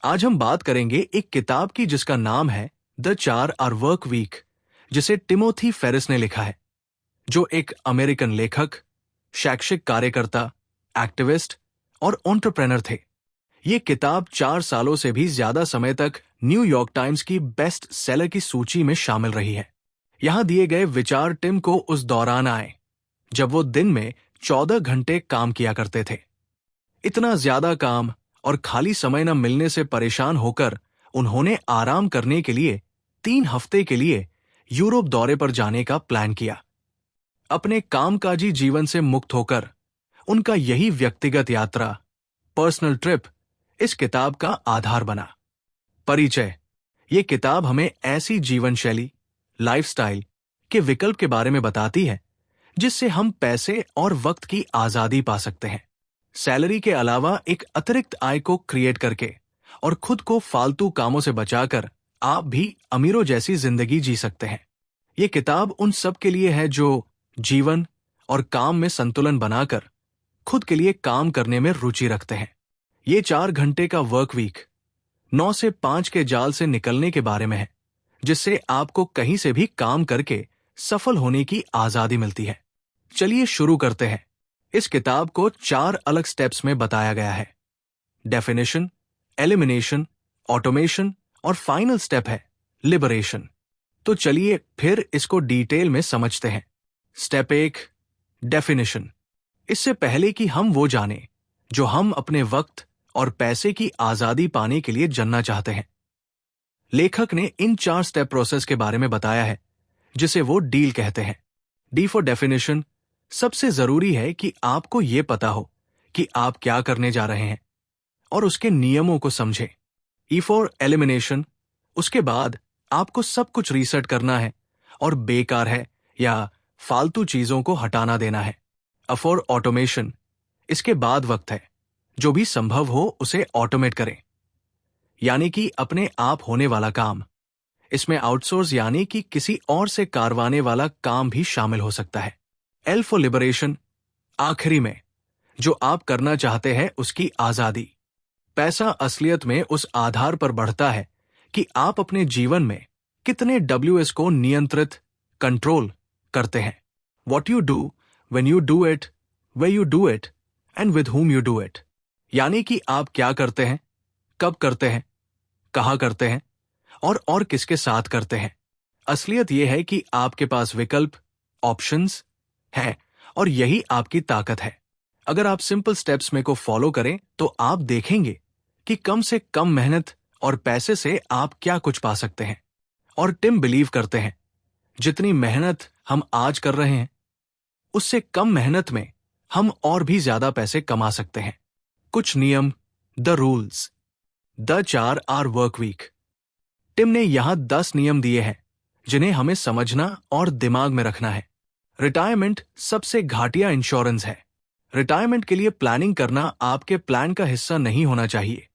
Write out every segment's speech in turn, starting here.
आज हम बात करेंगे एक किताब की जिसका नाम है द 4 आवर वर्क वीक, जिसे टिमोथी फेरिस ने लिखा है, जो एक अमेरिकन लेखक, शैक्षिक कार्यकर्ता, एक्टिविस्ट और एंटरप्रेन्योर थे। ये किताब 4 सालों से भी ज्यादा समय तक न्यूयॉर्क टाइम्स की बेस्ट सेलर की सूची में शामिल रही है। यहां दिए गए विचार टिम को उस दौरान आए जब वो दिन में 14 घंटे काम किया करते थे। इतना ज्यादा काम और खाली समय न मिलने से परेशान होकर उन्होंने आराम करने के लिए 3 हफ्ते के लिए यूरोप दौरे पर जाने का प्लान किया। अपने कामकाजी जीवन से मुक्त होकर उनका यही व्यक्तिगत यात्रा, पर्सनल ट्रिप, इस किताब का आधार बना। परिचय: ये किताब हमें ऐसी जीवन शैली, लाइफस्टाइल के विकल्प के बारे में बताती है जिससे हम पैसे और वक्त की आजादी पा सकते हैं। सैलरी के अलावा एक अतिरिक्त आय को क्रिएट करके और खुद को फालतू कामों से बचाकर आप भी अमीरों जैसी जिंदगी जी सकते हैं। ये किताब उन सब के लिए है जो जीवन और काम में संतुलन बनाकर खुद के लिए काम करने में रुचि रखते हैं। ये 4 घंटे का वर्क वीक 9 से 5 के जाल से निकलने के बारे में है, जिससे आपको कहीं से भी काम करके सफल होने की आजादी मिलती है। चलिए शुरू करते हैं। इस किताब को 4 अलग स्टेप्स में बताया गया है। डेफिनेशन, एलिमिनेशन, ऑटोमेशन और फाइनल स्टेप है लिबरेशन। तो चलिए फिर इसको डिटेल में समझते हैं। Step 1, definition. इससे पहले कि हम वो जाने जो हम अपने वक्त और पैसे की आजादी पाने के लिए जानना चाहते हैं, लेखक ने इन 4 स्टेप प्रोसेस के बारे में बताया है, जिसे वो डील कहते हैं। डी फॉर डेफिनेशन: सबसे जरूरी है कि आपको यह पता हो कि आप क्या करने जा रहे हैं और उसके नियमों को समझें। ई फॉर एलिमिनेशन: उसके बाद आपको सब कुछ रीसेट करना है और बेकार है या फालतू चीजों को हटाना देना है। अ फॉर ऑटोमेशन: इसके बाद वक्त है जो भी संभव हो उसे ऑटोमेट करें, यानी कि अपने आप होने वाला काम। इसमें आउटसोर्स यानी कि किसी और से करवाने वाला काम भी शामिल हो सकता है। एल फॉर लिबरेशन: आखिरी में जो आप करना चाहते हैं उसकी आजादी। पैसा असलियत में उस आधार पर बढ़ता है कि आप अपने जीवन में कितने WS को नियंत्रित, कंट्रोल करते हैं। What you do, when you do it, where you do it, and with whom you do it। यानी कि आप क्या करते हैं, कब करते हैं, कहाँ करते हैं और किसके साथ करते हैं। असलियत यह है कि आपके पास विकल्प, ऑप्शंस हैं और यही आपकी ताकत है। अगर आप सिंपल स्टेप्स में को फॉलो करें तो आप देखेंगे कि कम से कम मेहनत और पैसे से आप क्या कुछ पा सकते हैं। और टिम बिलीव करते हैं जितनी मेहनत हम आज कर रहे हैं उससे कम मेहनत में हम और भी ज्यादा पैसे कमा सकते हैं। कुछ नियम, the rules, the 4 hour work week. Tim ने यहां 10 नियम दिए हैं जिन्हें हमें समझना और दिमाग में रखना है। रिटायरमेंट सबसे घाटिया इंश्योरेंस है। रिटायरमेंट के लिए प्लानिंग करना आपके प्लान का हिस्सा नहीं होना चाहिए।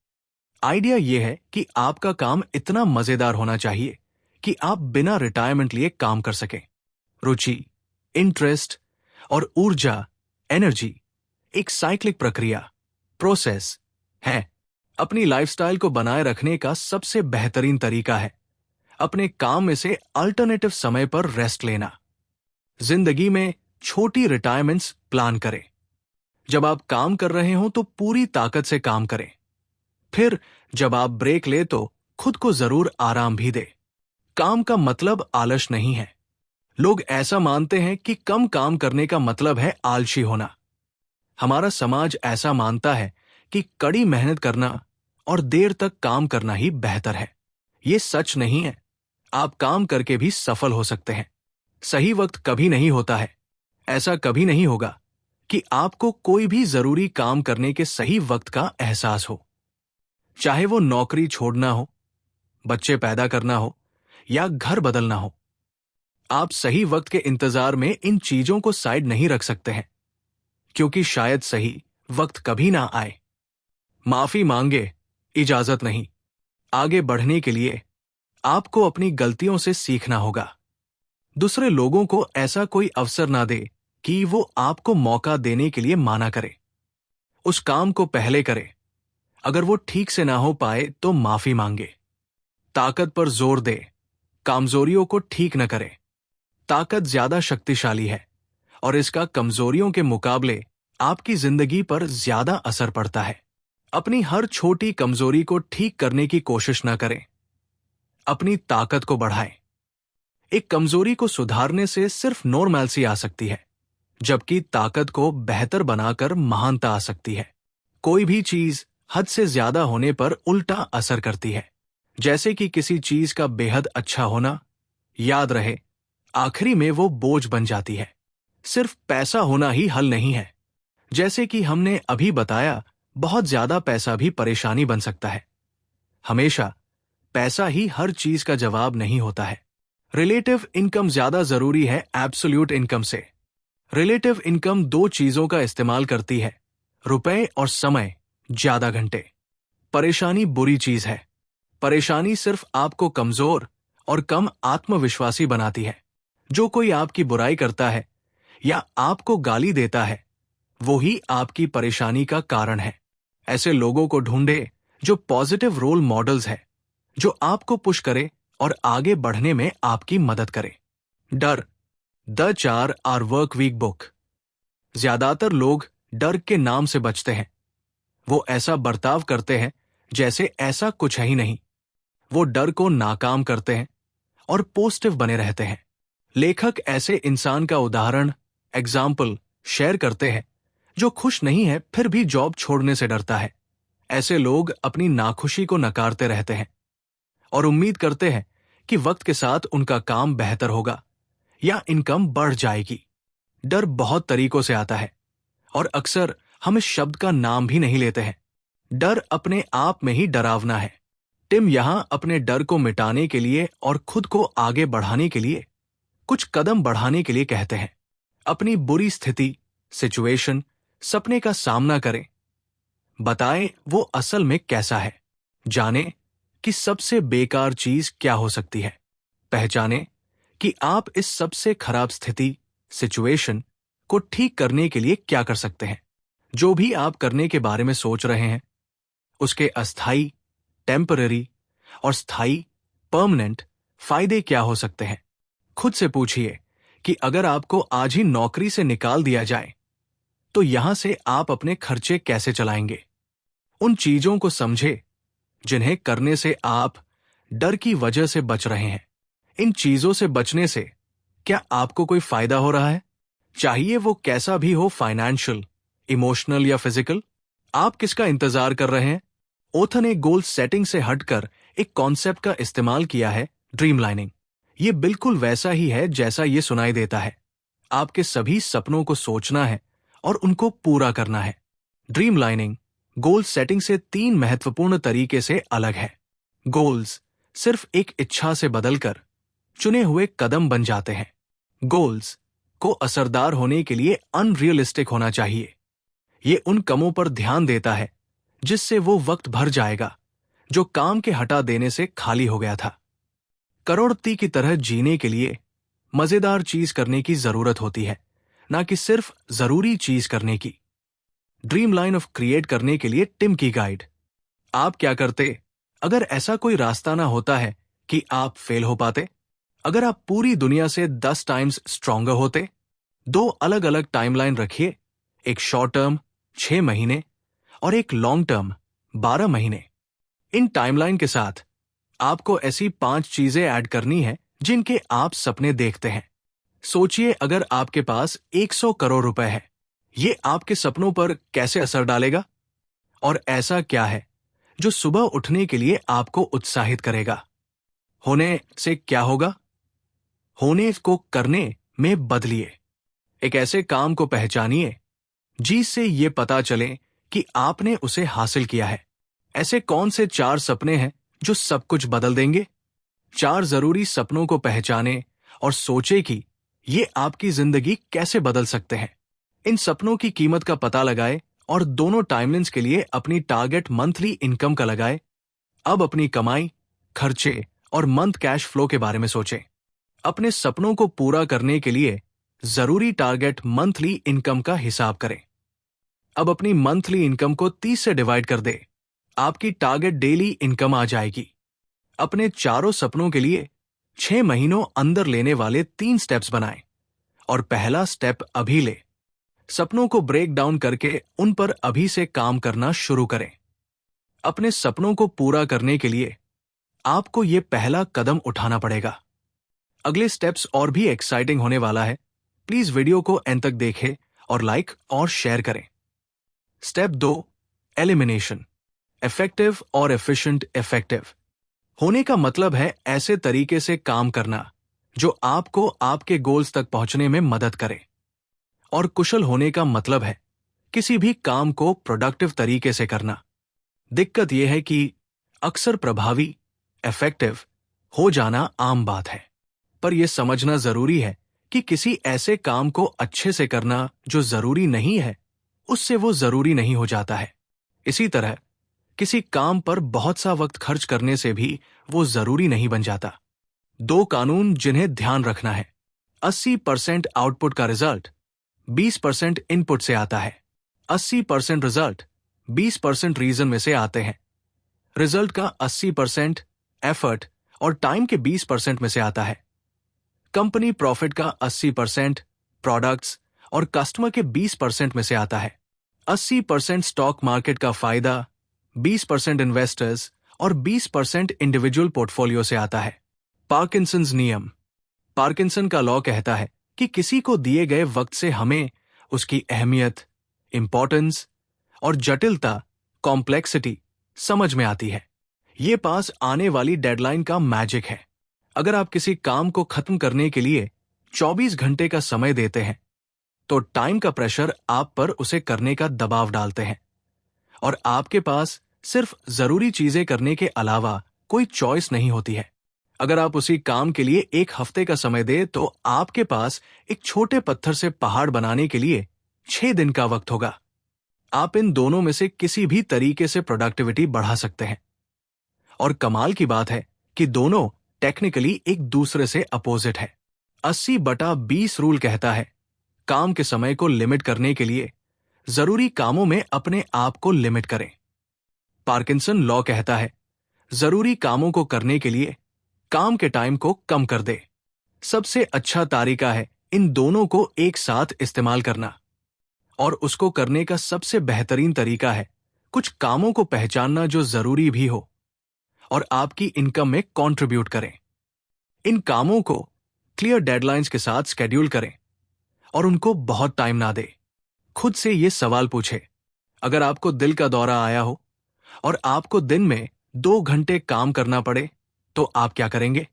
आइडिया यह है कि आपका काम इतना मजेदार होना चाहिए कि आप बिना रिटायरमेंट लिए काम कर सकें। रुचि, इंटरेस्ट और ऊर्जा, एनर्जी एक साइक्लिक प्रक्रिया, प्रोसेस है। अपनी लाइफस्टाइल को बनाए रखने का सबसे बेहतरीन तरीका है अपने काम में से अल्टरनेटिव समय पर रेस्ट लेना। जिंदगी में छोटी रिटायरमेंट्स प्लान करें। जब आप काम कर रहे हो तो पूरी ताकत से काम करें। फिर जब आप ब्रेक ले तो खुद को जरूर आराम भी दे। काम का मतलब आलस नहीं है। लोग ऐसा मानते हैं कि कम काम करने का मतलब है आलसी होना। हमारा समाज ऐसा मानता है कि कड़ी मेहनत करना और देर तक काम करना ही बेहतर है। ये सच नहीं है। आप काम करके भी सफल हो सकते हैं। सही वक्त कभी नहीं होता है। ऐसा कभी नहीं होगा कि आपको कोई भी जरूरी काम करने के सही वक्त का एहसास हो, चाहे वो नौकरी छोड़ना हो, बच्चे पैदा करना हो या घर बदलना हो। आप सही वक्त के इंतजार में इन चीजों को साइड नहीं रख सकते हैं, क्योंकि शायद सही वक्त कभी ना आए। माफी मांगे, इजाजत नहीं। आगे बढ़ने के लिए आपको अपनी गलतियों से सीखना होगा। दूसरे लोगों को ऐसा कोई अवसर ना दे कि वो आपको मौका देने के लिए माना करे। उस काम को पहले करे। अगर वो ठीक से ना हो पाए तो माफी मांगे। ताकत पर जोर दे, कमजोरियों को ठीक न करे। ताकत ज्यादा शक्तिशाली है और इसका कमजोरियों के मुकाबले आपकी जिंदगी पर ज्यादा असर पड़ता है। अपनी हर छोटी कमजोरी को ठीक करने की कोशिश न करें, अपनी ताकत को बढ़ाएं। एक कमजोरी को सुधारने से सिर्फ नॉर्मैलिटी आ सकती है, जबकि ताकत को बेहतर बनाकर महानता आ सकती है। कोई भी चीज हद से ज्यादा होने पर उल्टा असर करती है, जैसे कि किसी चीज का बेहद अच्छा होना। याद रहे, आखिरी में वो बोझ बन जाती है। सिर्फ पैसा होना ही हल नहीं है। जैसे कि हमने अभी बताया, बहुत ज्यादा पैसा भी परेशानी बन सकता है। हमेशा पैसा ही हर चीज का जवाब नहीं होता है। रिलेटिव इनकम ज्यादा जरूरी है एब्सोल्यूट इनकम से। रिलेटिव इनकम दो चीजों का इस्तेमाल करती है, रुपए और समय, ज्यादा घंटे। परेशानी बुरी चीज है। परेशानी सिर्फ आपको कमजोर और कम आत्मविश्वासी बनाती है। जो कोई आपकी बुराई करता है या आपको गाली देता है, वो ही आपकी परेशानी का कारण है। ऐसे लोगों को ढूंढे जो पॉजिटिव रोल मॉडल्स है, जो आपको पुश करे और आगे बढ़ने में आपकी मदद करे। डर, the 4 hour work week book. ज्यादातर लोग डर के नाम से बचते हैं। वो ऐसा बर्ताव करते हैं जैसे ऐसा कुछ है ही नहीं। वो डर को नाकाम करते हैं और पॉजिटिव बने रहते हैं। लेखक ऐसे इंसान का उदाहरण एग्जाम्पल शेयर करते हैं जो खुश नहीं है फिर भी जॉब छोड़ने से डरता है। ऐसे लोग अपनी नाखुशी को नकारते रहते हैं और उम्मीद करते हैं कि वक्त के साथ उनका काम बेहतर होगा या इनकम बढ़ जाएगी। डर बहुत तरीकों से आता है और अक्सर हम इस शब्द का नाम भी नहीं लेते हैं। डर अपने आप में ही डरावना है। टिम यहां अपने डर को मिटाने के लिए और खुद को आगे बढ़ाने के लिए कुछ कदम बढ़ाने के लिए कहते हैं। अपनी बुरी स्थिति, सिचुएशन, सपने का सामना करें। बताएं वो असल में कैसा है। जानें कि सबसे बेकार चीज क्या हो सकती है। पहचानें कि आप इस सबसे खराब स्थिति, सिचुएशन को ठीक करने के लिए क्या कर सकते हैं। जो भी आप करने के बारे में सोच रहे हैं, उसके अस्थायी, टेम्पररी और स्थायी, परमानेंट फायदे क्या हो सकते हैं। खुद से पूछिए कि अगर आपको आज ही नौकरी से निकाल दिया जाए तो यहां से आप अपने खर्चे कैसे चलाएंगे। उन चीजों को समझे जिन्हें करने से आप डर की वजह से बच रहे हैं। इन चीजों से बचने से क्या आपको कोई फायदा हो रहा है, चाहिए वो कैसा भी हो, फाइनेंशियल, इमोशनल या फिजिकल। आप किसका इंतजार कर रहे हैं। ओथर ने गोल सेटिंग से हटकर एक कॉन्सेप्ट का इस्तेमाल किया है, ड्रीम लाइनिंग। ये बिल्कुल वैसा ही है जैसा ये सुनाई देता है। आपके सभी सपनों को सोचना है और उनको पूरा करना है। ड्रीम लाइनिंग गोल सेटिंग से 3 महत्वपूर्ण तरीके से अलग है। गोल्स सिर्फ एक इच्छा से बदलकर चुने हुए कदम बन जाते हैं। गोल्स को असरदार होने के लिए अनरियलिस्टिक होना चाहिए। ये उन कामों पर ध्यान देता है जिससे वो वक्त भर जाएगा जो काम के हटा देने से खाली हो गया था। करोड़पति की तरह जीने के लिए मजेदार चीज करने की जरूरत होती है, ना कि सिर्फ जरूरी चीज करने की। ड्रीम लाइन ऑफ क्रिएट करने के लिए टिम की गाइड। आप क्या करते अगर ऐसा कोई रास्ता ना होता है कि आप फेल हो पाते। अगर आप पूरी दुनिया से 10 टाइम्स स्ट्रॉन्गर होते। 2 अलग अलग टाइमलाइन रखिए, एक शॉर्ट टर्म 6 महीने और एक लॉन्ग टर्म 12 महीने। इन टाइमलाइन के साथ आपको ऐसी 5 चीजें ऐड करनी है जिनके आप सपने देखते हैं। सोचिए अगर आपके पास 100 करोड़ रुपए है, ये आपके सपनों पर कैसे असर डालेगा। और ऐसा क्या है जो सुबह उठने के लिए आपको उत्साहित करेगा। होने से क्या होगा, होने को करने में बदलिए। एक ऐसे काम को पहचानिए जिससे ये पता चले कि आपने उसे हासिल किया है। ऐसे कौन से 4 सपने हैं जो सब कुछ बदल देंगे। 4 जरूरी सपनों को पहचाने और सोचे कि ये आपकी जिंदगी कैसे बदल सकते हैं। इन सपनों की कीमत का पता लगाए और दोनों टाइमलाइंस के लिए अपनी टारगेट मंथली इनकम का लगाए। अब अपनी कमाई, खर्चे और मंथ कैश फ्लो के बारे में सोचें। अपने सपनों को पूरा करने के लिए जरूरी टारगेट मंथली इनकम का हिसाब करें। अब अपनी मंथली इनकम को 30 से डिवाइड कर दे आपकी टारगेट डेली इनकम आ जाएगी। अपने चारों सपनों के लिए 6 महीनों अंदर लेने वाले 3 स्टेप्स बनाएं और पहला स्टेप अभी ले। सपनों को ब्रेक डाउन करके उन पर अभी से काम करना शुरू करें। अपने सपनों को पूरा करने के लिए आपको ये पहला कदम उठाना पड़ेगा। अगले स्टेप्स और भी एक्साइटिंग होने वाला है। प्लीज वीडियो को एंड तक देखें और लाइक और शेयर करें। Step 2, elimination. इफेक्टिव और एफिशिएंट। इफेक्टिव होने का मतलब है ऐसे तरीके से काम करना जो आपको आपके गोल्स तक पहुंचने में मदद करे। और कुशल होने का मतलब है किसी भी काम को प्रोडक्टिव तरीके से करना। दिक्कत यह है कि अक्सर प्रभावी, इफेक्टिव हो जाना आम बात है, पर यह समझना जरूरी है कि किसी ऐसे काम को अच्छे से करना जो जरूरी नहीं है, उससे वो जरूरी नहीं हो जाता है। इसी तरह किसी काम पर बहुत सा वक्त खर्च करने से भी वो जरूरी नहीं बन जाता। 2 कानून जिन्हें ध्यान रखना है। 80% आउटपुट का रिजल्ट 20% इनपुट से आता है। 80% रिजल्ट 20% रीजन में से आते हैं। रिजल्ट का 80% एफर्ट और टाइम के 20% में से आता है। कंपनी प्रॉफिट का 80% प्रोडक्ट्स और कस्टमर के 20% में से आता है। 80% स्टॉक मार्केट का फायदा, 20% इन्वेस्टर्स और 20% इंडिविजुअल पोर्टफोलियो से आता है। पार्किंसंस नियम। पार्किंसन का लॉ कहता है कि किसी को दिए गए वक्त से हमें उसकी अहमियत, इंपॉर्टेंस और जटिलता, कॉम्प्लेक्सिटी समझ में आती है। ये पास आने वाली डेडलाइन का मैजिक है। अगर आप किसी काम को खत्म करने के लिए 24 घंटे का समय देते हैं, तो टाइम का प्रेशर आप पर उसे करने का दबाव डालते हैं और आपके पास सिर्फ जरूरी चीजें करने के अलावा कोई चॉइस नहीं होती है। अगर आप उसी काम के लिए 1 हफ्ते का समय दें, तो आपके पास एक छोटे पत्थर से पहाड़ बनाने के लिए 6 दिन का वक्त होगा। आप इन दोनों में से किसी भी तरीके से प्रोडक्टिविटी बढ़ा सकते हैं। और कमाल की बात है कि दोनों टेक्निकली एक दूसरे से अपोजिट है। 80/20 रूल कहता है काम के समय को लिमिट करने के लिए जरूरी कामों में अपने आप को लिमिट करें। पार्किंसन लॉ कहता है जरूरी कामों को करने के लिए काम के टाइम को कम कर दे। सबसे अच्छा तरीका है इन दोनों को एक साथ इस्तेमाल करना, और उसको करने का सबसे बेहतरीन तरीका है कुछ कामों को पहचानना जो जरूरी भी हो और आपकी इनकम में कंट्रीब्यूट करें। इन कामों को क्लियर डेडलाइंस के साथ शेड्यूल करें और उनको बहुत टाइम ना दे। खुद से ये सवाल पूछे, अगर आपको दिल का दौरा आया हो और आपको दिन में 2 घंटे काम करना पड़े, तो आप क्या करेंगे?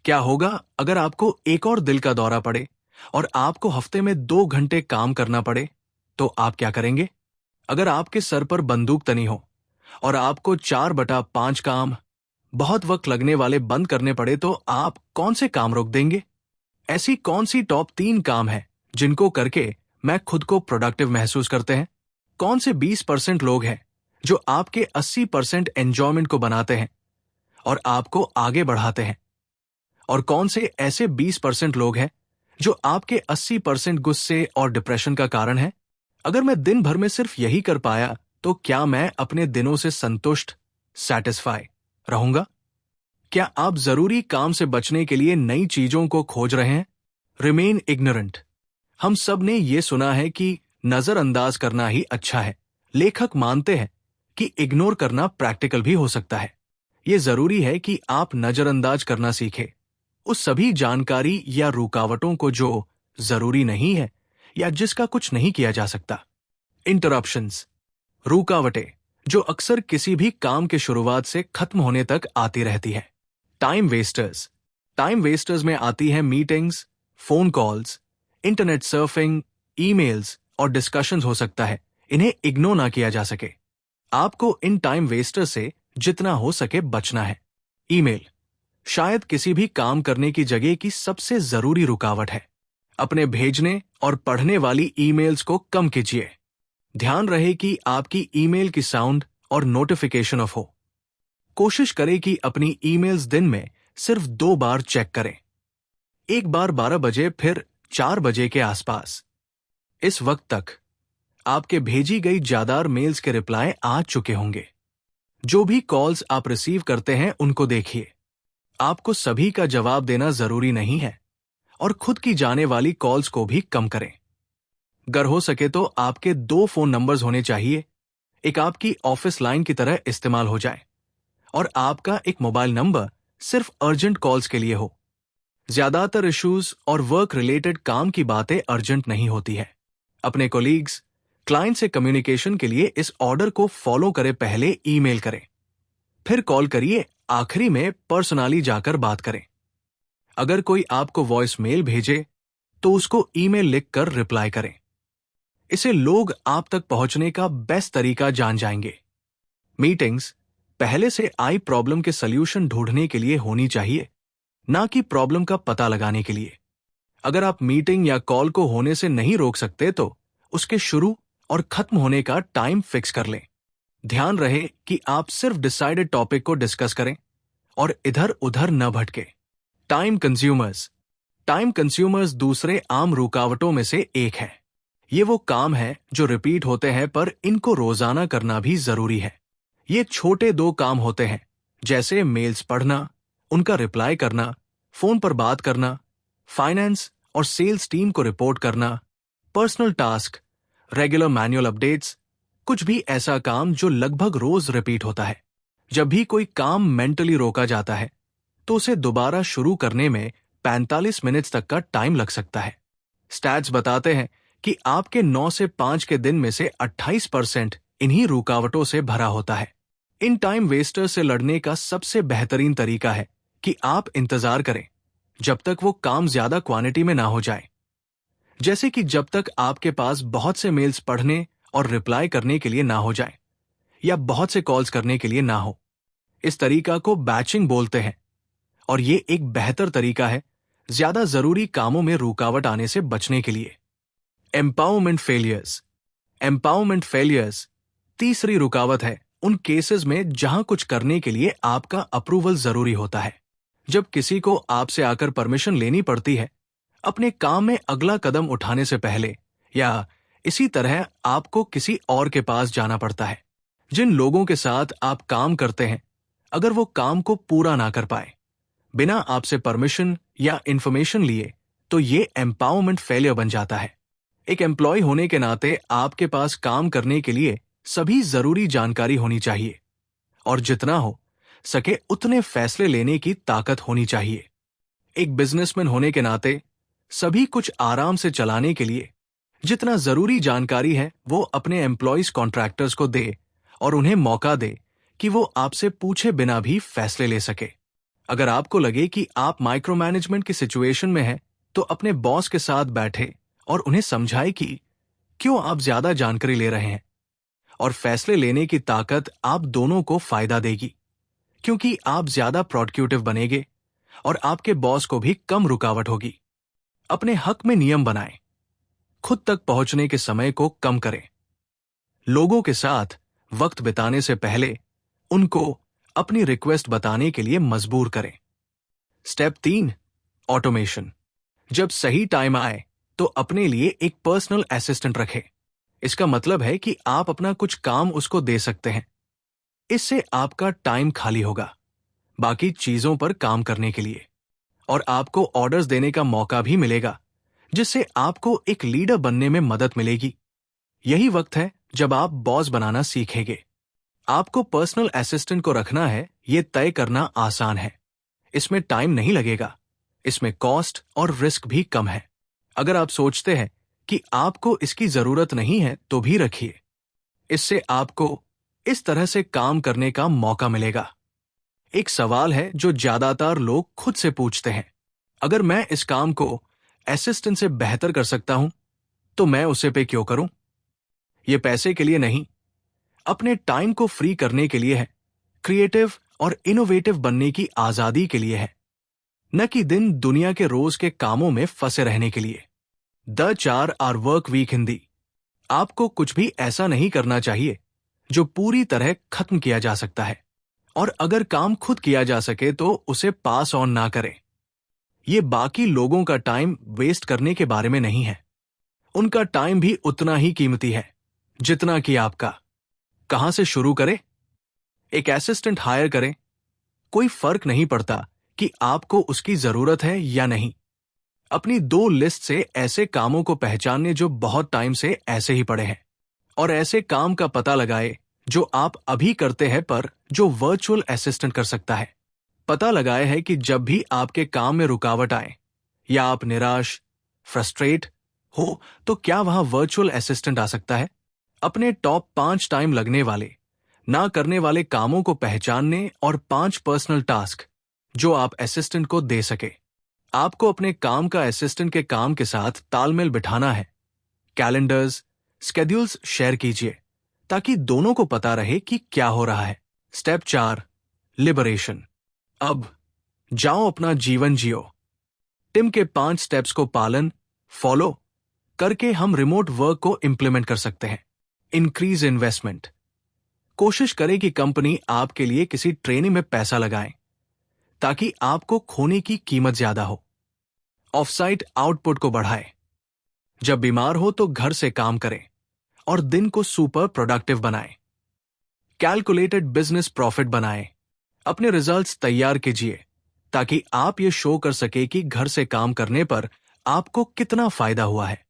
क्या होगा अगर आपको एक और दिल का दौरा पड़े और आपको हफ्ते में 2 घंटे काम करना पड़े, तो आप क्या करेंगे? अगर आपके सर पर बंदूक तनी हो और आपको 4/5 काम बहुत वक्त लगने वाले बंद करने पड़े, तो आप कौन से काम रोक देंगे? ऐसी कौन सी टॉप 3 काम है जिनको करके मैं खुद को प्रोडक्टिव महसूस करते हैं? कौन से 20% लोग हैं जो आपके 80% एंजॉयमेंट को बनाते हैं और आपको आगे बढ़ाते हैं? और कौन से ऐसे 20% लोग हैं जो आपके 80% गुस्से और डिप्रेशन का कारण है? अगर मैं दिन भर में सिर्फ यही कर पाया, तो क्या मैं अपने दिनों से संतुष्ट, सैटिस्फाई रहूंगा? क्या आप जरूरी काम से बचने के लिए नई चीजों को खोज रहे हैं? Remain ignorant. हम सब ने यह सुना है कि नजरअंदाज करना ही अच्छा है। लेखक मानते हैं कि इग्नोर करना प्रैक्टिकल भी हो सकता है। यह जरूरी है कि आप नजरअंदाज करना सीखें उस सभी जानकारी या रुकावटों को जो जरूरी नहीं है या जिसका कुछ नहीं किया जा सकता। इंटरप्शंस, रुकावटें जो अक्सर किसी भी काम के शुरुआत से खत्म होने तक आती रहती है। Time wasters. टाइम वेस्टर्स में आती है meetings, phone calls, internet surfing, emails और डिस्कशंस हो सकता है इन्हें इग्नोर ना किया जा सके। आपको इन टाइम वेस्टर्स से जितना हो सके बचना है। ईमेल शायद किसी भी काम करने की जगह की सबसे जरूरी रुकावट है। अपने भेजने और पढ़ने वाली ईमेल्स को कम कीजिए। ध्यान रहे कि आपकी ईमेल की साउंड और नोटिफिकेशन ऑफ हो। कोशिश करें कि अपनी ईमेल्स दिन में सिर्फ 2 बार चेक करें, एक बार 12 बजे, फिर 4 बजे के आसपास। इस वक्त तक आपके भेजी गई ज्यादातर मेल्स के रिप्लाई आ चुके होंगे। जो भी कॉल्स आप रिसीव करते हैं उनको देखिए। आपको सभी का जवाब देना जरूरी नहीं है, और खुद की जाने वाली कॉल्स को भी कम करें। अगर हो सके तो आपके 2 फोन नंबर्स होने चाहिए। एक आपकी ऑफिस लाइन की तरह इस्तेमाल हो जाए, और आपका एक मोबाइल नंबर सिर्फ अर्जेंट कॉल्स के लिए हो। ज्यादातर इश्यूज और वर्क रिलेटेड काम की बातें अर्जेंट नहीं होती है। अपने कोलीग्स, क्लाइंट से कम्युनिकेशन के लिए इस ऑर्डर को फॉलो करें। पहले ईमेल करें, फिर कॉल करिए, आखिरी में पर्सनली जाकर बात करें। अगर कोई आपको वॉइस मेल भेजे तो उसको ईमेल लिखकर रिप्लाई करें। इसे लोग आप तक पहुंचने का बेस्ट तरीका जान जाएंगे। मीटिंग्स पहले से आई प्रॉब्लम के सॉल्यूशन ढूंढने के लिए होनी चाहिए, ना कि प्रॉब्लम का पता लगाने के लिए। अगर आप मीटिंग या कॉल को होने से नहीं रोक सकते तो उसके शुरू और खत्म होने का टाइम फिक्स कर लें। ध्यान रहे कि आप सिर्फ डिसाइडेड टॉपिक को डिस्कस करें और इधर उधर न भटके। टाइम कंज्यूमर्स दूसरे आम रुकावटों में से एक है। ये वो काम है जो रिपीट होते हैं, पर इनको रोजाना करना भी जरूरी है। ये छोटे 2 काम होते हैं, जैसे मेल्स पढ़ना, उनका रिप्लाई करना, फोन पर बात करना, फाइनेंस और सेल्स टीम को रिपोर्ट करना, personal task, regular manual updates, कुछ भी ऐसा काम जो लगभग रोज रिपीट होता है। जब भी कोई काम मेंटली रोका जाता है तो उसे दोबारा शुरू करने में 45 मिनट्स तक का टाइम लग सकता है। स्टैट्स बताते हैं कि आपके 9 से 5 के दिन में से 28% इन्हीं रुकावटों से भरा होता है। इन टाइम वेस्टर से लड़ने का सबसे बेहतरीन तरीका है कि आप इंतजार करें जब तक वो काम ज्यादा क्वांटिटी में ना हो जाए। जैसे कि जब तक आपके पास बहुत से मेल्स पढ़ने और रिप्लाई करने के लिए ना हो जाए, या बहुत से कॉल्स करने के लिए ना हो। इस तरीका को बैचिंग बोलते हैं, और ये एक बेहतर तरीका है ज्यादा जरूरी कामों में रुकावट आने से बचने के लिए। एम्पावरमेंट फेलियर्स तीसरी रुकावट है उन केसेस में जहां कुछ करने के लिए आपका अप्रूवल जरूरी होता है। जब किसी को आपसे आकर परमिशन लेनी पड़ती है अपने काम में अगला कदम उठाने से पहले, या इसी तरह आपको किसी और के पास जाना पड़ता है। जिन लोगों के साथ आप काम करते हैं, अगर वो काम को पूरा ना कर पाए बिना आपसे परमिशन या इंफॉर्मेशन लिए, तो ये एम्पावरमेंट फेलियर बन जाता है। एक एम्प्लॉय होने के नाते आपके पास काम करने के लिए सभी जरूरी जानकारी होनी चाहिए, और जितना हो सके उतने फैसले लेने की ताकत होनी चाहिए। एक बिजनेसमैन होने के नाते सभी कुछ आराम से चलाने के लिए जितना जरूरी जानकारी है वो अपने एम्प्लॉयज कॉन्ट्रैक्टर्स को दे, और उन्हें मौका दे कि वो आपसे पूछे बिना भी फैसले ले सके। अगर आपको लगे कि आप माइक्रो मैनेजमेंट की सिचुएशन में हैं, तो अपने बॉस के साथ बैठे और उन्हें समझाए कि क्यों आप ज्यादा जानकारी ले रहे हैं, और फैसले लेने की ताकत आप दोनों को फायदा देगी, क्योंकि आप ज्यादा प्रोडक्टिव बनेंगे और आपके बॉस को भी कम रुकावट होगी। अपने हक में नियम बनाएं। खुद तक पहुंचने के समय को कम करें। लोगों के साथ वक्त बिताने से पहले उनको अपनी रिक्वेस्ट बताने के लिए मजबूर करें। Step 3, automation. जब सही टाइम आए तो अपने लिए एक पर्सनल असिस्टेंट रखें। इसका मतलब है कि आप अपना कुछ काम उसको दे सकते हैं। इससे आपका टाइम खाली होगा बाकी चीजों पर काम करने के लिए, और आपको ऑर्डर्स देने का मौका भी मिलेगा, जिससे आपको एक लीडर बनने में मदद मिलेगी। यही वक्त है जब आप बॉस बनाना सीखेंगे। आपको पर्सनल असिस्टेंट को रखना है, यह तय करना आसान है। इसमें टाइम नहीं लगेगा, इसमें कॉस्ट और रिस्क भी कम है। अगर आप सोचते हैं कि आपको इसकी जरूरत नहीं है तो भी रखिए। इससे आपको इस तरह से काम करने का मौका मिलेगा। एक सवाल है जो ज्यादातर लोग खुद से पूछते हैं, अगर मैं इस काम को असिस्टेंट से बेहतर कर सकता हूं तो मैं उसे पे क्यों करूं? यह पैसे के लिए नहीं, अपने टाइम को फ्री करने के लिए है, क्रिएटिव और इनोवेटिव बनने की आजादी के लिए है, न कि दिन दुनिया के रोज के कामों में फंसे रहने के लिए। The 4 hour work week Hindi. आपको कुछ भी ऐसा नहीं करना चाहिए जो पूरी तरह खत्म किया जा सकता है, और अगर काम खुद किया जा सके तो उसे पास ऑन ना करें। ये बाकी लोगों का टाइम वेस्ट करने के बारे में नहीं है। उनका टाइम भी उतना ही कीमती है जितना कि आपका। कहां से शुरू करें? एक असिस्टेंट हायर करें, कोई फर्क नहीं पड़ता कि आपको उसकी जरूरत है या नहीं। अपनी 2 लिस्ट से ऐसे कामों को पहचानने जो बहुत टाइम से ऐसे ही पड़े हैं, और ऐसे काम का पता लगाए जो आप अभी करते हैं पर जो वर्चुअल असिस्टेंट कर सकता है। पता लगाया है कि जब भी आपके काम में रुकावट आए या आप निराश, फ्रस्ट्रेट हो, तो क्या वहां वर्चुअल असिस्टेंट आ सकता है। अपने टॉप 5 टाइम लगने वाले, ना करने वाले कामों को पहचानने और 5 पर्सनल टास्क जो आप असिस्टेंट को दे सके। आपको अपने काम का असिस्टेंट के काम के साथ तालमेल बिठाना है। कैलेंडर्स, स्केड्यूल्स शेयर कीजिए ताकि दोनों को पता रहे कि क्या हो रहा है। Step 4, liberation. अब जाओ अपना जीवन जियो। टिम के 5 स्टेप्स को फॉलो करके हम रिमोट वर्क को इंप्लीमेंट कर सकते हैं। Increase investment. कोशिश करें कि कंपनी आपके लिए किसी ट्रेनिंग में पैसा लगाए ताकि आपको खोने की कीमत ज्यादा हो। ऑफसाइट आउटपुट को बढ़ाएं। जब बीमार हो तो घर से काम करें और दिन को सुपर प्रोडक्टिव बनाएं। कैलकुलेटेड बिजनेस प्रॉफिट बनाएं। अपने रिजल्ट्स तैयार कीजिए ताकि आप ये शो कर सके कि घर से काम करने पर आपको कितना फायदा हुआ है।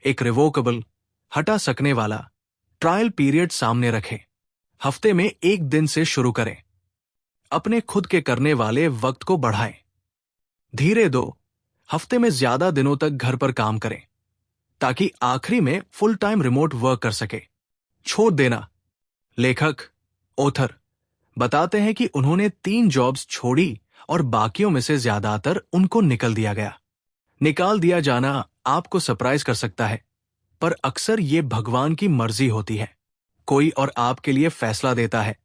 एक रिवोकेबल, हटा सकने वाला ट्रायल पीरियड सामने रखें। हफ्ते में 1 दिन से शुरू करें। अपने खुद के करने वाले वक्त को बढ़ाएं। धीरे दो, हफ्ते में ज्यादा दिनों तक घर पर काम करें ताकि आखिरी में फुल टाइम रिमोट वर्क कर सके। छोड़ देना। लेखक, ऑथर बताते हैं कि उन्होंने 3 जॉब्स छोड़ी और बाकियों में से ज्यादातर उनको निकाल दिया जाना आपको सरप्राइज कर सकता है, पर अक्सर ये भगवान की मर्जी होती है। कोई और आपके लिए फैसला देता है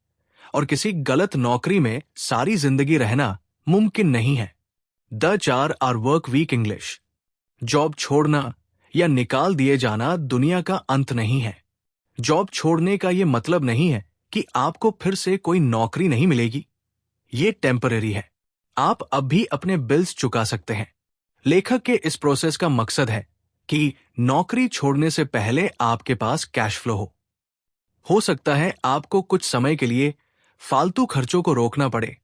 और किसी गलत नौकरी में सारी जिंदगी रहना मुमकिन नहीं है। The 4 hour work week English. Job छोड़ना या निकाल दिए जाना दुनिया का अंत नहीं है। जॉब छोड़ने का यह मतलब नहीं है कि आपको फिर से कोई नौकरी नहीं मिलेगी। ये टेम्परेरी है। आप अब भी अपने बिल्स चुका सकते हैं। लेखक के इस प्रोसेस का मकसद है कि नौकरी छोड़ने से पहले आपके पास कैश फ्लो हो सकता है आपको कुछ समय के लिए फालतू खर्चों को रोकना पड़े,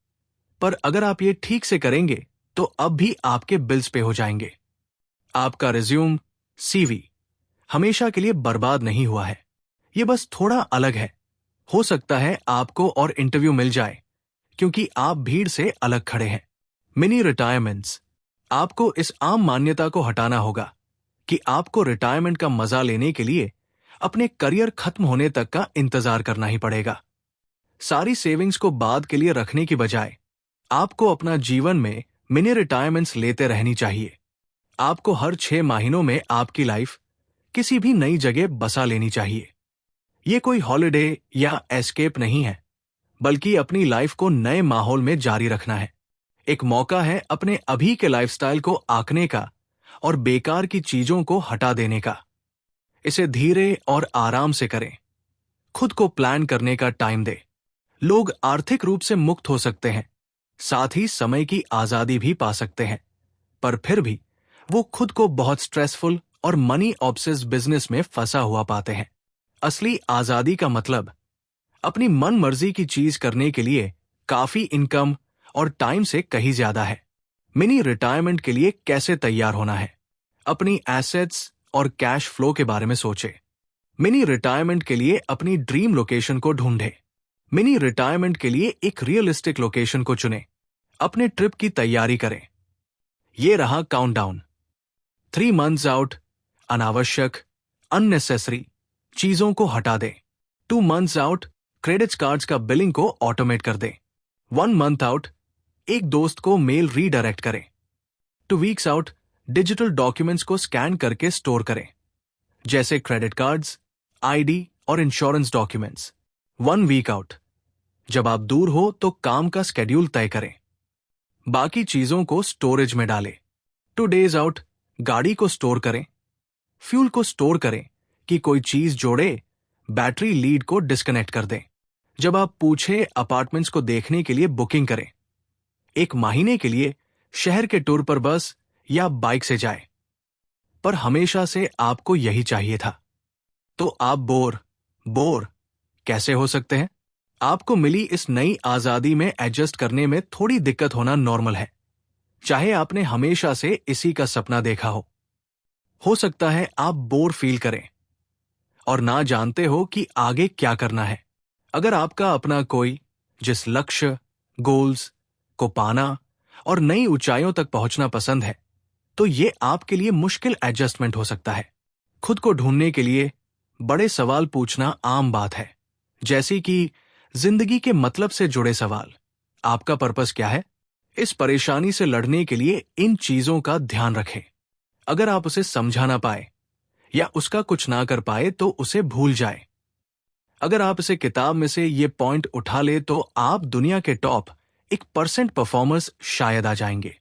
पर अगर आप ये ठीक से करेंगे तो अब भी आपके बिल्स पे हो जाएंगे। आपका रिज्यूम, सीवी हमेशा के लिए बर्बाद नहीं हुआ है। ये बस थोड़ा अलग है। हो सकता है आपको और इंटरव्यू मिल जाए क्योंकि आप भीड़ से अलग खड़े हैं। Mini retirements. आपको इस आम मान्यता को हटाना होगा कि आपको रिटायरमेंट का मजा लेने के लिए अपने करियर खत्म होने तक का इंतजार करना ही पड़ेगा। सारी सेविंग्स को बाद के लिए रखने की बजाय आपको अपना जीवन में मिनी रिटायरमेंट्स लेते रहनी चाहिए। आपको हर 6 महीनों में आपकी लाइफ किसी भी नई जगह बसा लेनी चाहिए। ये कोई हॉलिडे या एस्केप नहीं है, बल्कि अपनी लाइफ को नए माहौल में जारी रखना है। एक मौका है अपने अभी के लाइफस्टाइल को आंकने का और बेकार की चीजों को हटा देने का। इसे धीरे और आराम से करें। खुद को प्लान करने का टाइम दे। लोग आर्थिक रूप से मुक्त हो सकते हैं, साथ ही समय की आजादी भी पा सकते हैं, पर फिर भी वो खुद को बहुत स्ट्रेसफुल और मनी ऑब्सेस्ड बिजनेस में फंसा हुआ पाते हैं। असली आजादी का मतलब अपनी मन मर्जी की चीज करने के लिए काफी इनकम और टाइम से कहीं ज्यादा है। मिनी रिटायरमेंट के लिए कैसे तैयार होना है? अपनी एसेट्स और कैश फ्लो के बारे में सोचे। मिनी रिटायरमेंट के लिए अपनी ड्रीम लोकेशन को ढूंढे। मिनी रिटायरमेंट के लिए एक रियलिस्टिक लोकेशन को चुने। अपने ट्रिप की तैयारी करें। ये रहा काउंटडाउन। 3 मंथ्स आउट, अनावश्यक, अननेसेसरी चीजों को हटा दें। 2 मंथ्स आउट, क्रेडिट कार्ड्स का बिलिंग को ऑटोमेट कर दें। 1 मंथ आउट, एक दोस्त को मेल रीडायरेक्ट करें। 2 वीक्स आउट, डिजिटल डॉक्यूमेंट्स को स्कैन करके स्टोर करें, जैसे क्रेडिट कार्ड्स, आईडी और इंश्योरेंस डॉक्यूमेंट्स। 1 वीक आउट, जब आप दूर हो तो काम का स्केड्यूल तय करें। बाकी चीजों को स्टोरेज में डालें। 2 डेज आउट, गाड़ी को स्टोर करें। फ्यूल को स्टोर करें कि कोई चीज जोड़े। बैटरी लीड को डिस्कनेक्ट कर दें। जब आप पूछे अपार्टमेंट्स को देखने के लिए बुकिंग करें। 1 महीने के लिए शहर के टूर पर बस या बाइक से जाएं। पर हमेशा से आपको यही चाहिए था, तो आप बोर कैसे हो सकते हैं? आपको मिली इस नई आजादी में एडजस्ट करने में थोड़ी दिक्कत होना नॉर्मल है, चाहे आपने हमेशा से इसी का सपना देखा हो सकता है आप बोर फील करें और ना जानते हो कि आगे क्या करना है। अगर आपका अपना कोई जिस लक्ष्य, गोल्स को पाना और नई ऊंचाइयों तक पहुंचना पसंद है, तो ये आपके लिए मुश्किल एडजस्टमेंट हो सकता है। खुद को ढूंढने के लिए बड़े सवाल पूछना आम बात है, जैसे कि जिंदगी के मतलब से जुड़े सवाल। आपका पर्पस क्या है? इस परेशानी से लड़ने के लिए इन चीजों का ध्यान रखें। अगर आप उसे समझा ना पाए या उसका कुछ ना कर पाए तो उसे भूल जाए। अगर आप इसे किताब में से ये पॉइंट उठा ले तो आप दुनिया के टॉप 1% परफॉर्मर्स शायद आ जाएंगे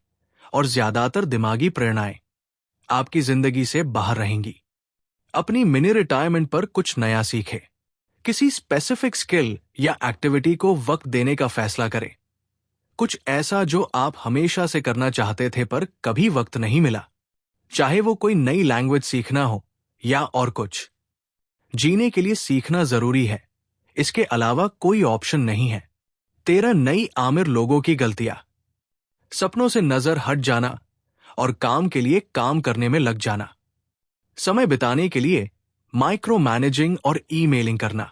और ज्यादातर दिमागी प्रेरणाएं आपकी जिंदगी से बाहर रहेंगी। अपनी मिनी रिटायरमेंट पर कुछ नया सीखें। किसी स्पेसिफिक स्किल या एक्टिविटी को वक्त देने का फैसला करें। कुछ ऐसा जो आप हमेशा से करना चाहते थे पर कभी वक्त नहीं मिला, चाहे वो कोई नई लैंग्वेज सीखना हो या और कुछ। जीने के लिए सीखना जरूरी है, इसके अलावा कोई ऑप्शन नहीं है। 13 नई आमिर लोगों की गलतियां। सपनों से नजर हट जाना और काम के लिए काम करने में लग जाना। समय बिताने के लिए माइक्रो मैनेजिंग और ईमेलिंग करना।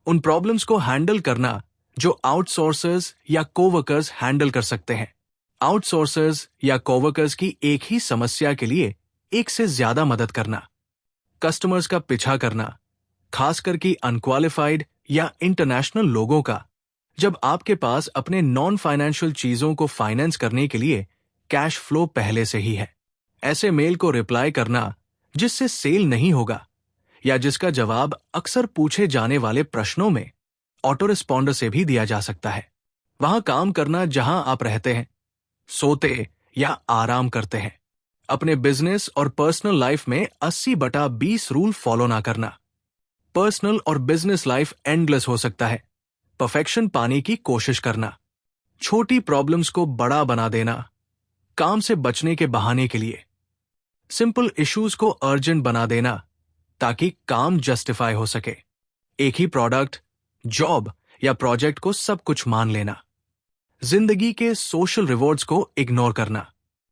उन प्रॉब्लम्स को हैंडल करना जो आउटसोर्सर्स या कोवर्कर्स हैंडल कर सकते हैं। आउटसोर्सर्स या कोवर्कर्स की एक ही समस्या के लिए एक से ज्यादा मदद करना। कस्टमर्स का पीछा करना, खासकर कि अनक्वालिफाइड या इंटरनेशनल लोगों का, जब आपके पास अपने नॉन फाइनेंशियल चीजों को फाइनेंस करने के लिए कैश फ्लो पहले से ही है। ऐसे मेल को रिप्लाई करना जिससे सेल नहीं होगा या जिसका जवाब अक्सर पूछे जाने वाले प्रश्नों में ऑटो रिस्पॉन्डर से भी दिया जा सकता है। वहां काम करना जहां आप रहते हैं, सोते या आराम करते हैं। अपने बिजनेस और पर्सनल लाइफ में 80/20 रूल फॉलो ना करना। पर्सनल और बिजनेस लाइफ एंडलेस हो सकता है। परफेक्शन पाने की कोशिश करना। छोटी प्रॉब्लम्स को बड़ा बना देना, काम से बचने के बहाने के लिए। सिंपल इश्यूज को अर्जेंट बना देना ताकि काम जस्टिफाई हो सके। एक ही प्रोडक्ट, जॉब या प्रोजेक्ट को सब कुछ मान लेना। जिंदगी के सोशल रिवॉर्ड्स को इग्नोर करना।